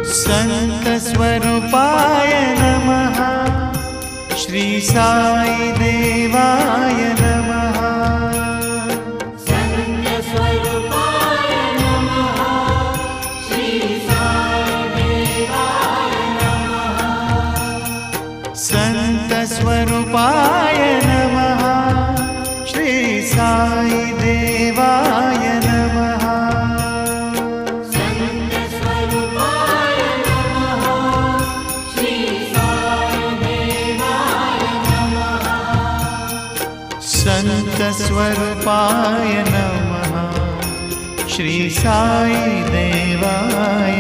संतस्वरूपाय नमः। श्री साई देवाय नमः। संतस्वरूपाय नमः। श्री साई देवाय नमः। संतस्वरूपाय नमः। श्री साई देवाय नमः। संतस्वरूपाय नमः। श्री साई देवाय नमः। संतस्वरूपाय नमः। श्री साई देवाय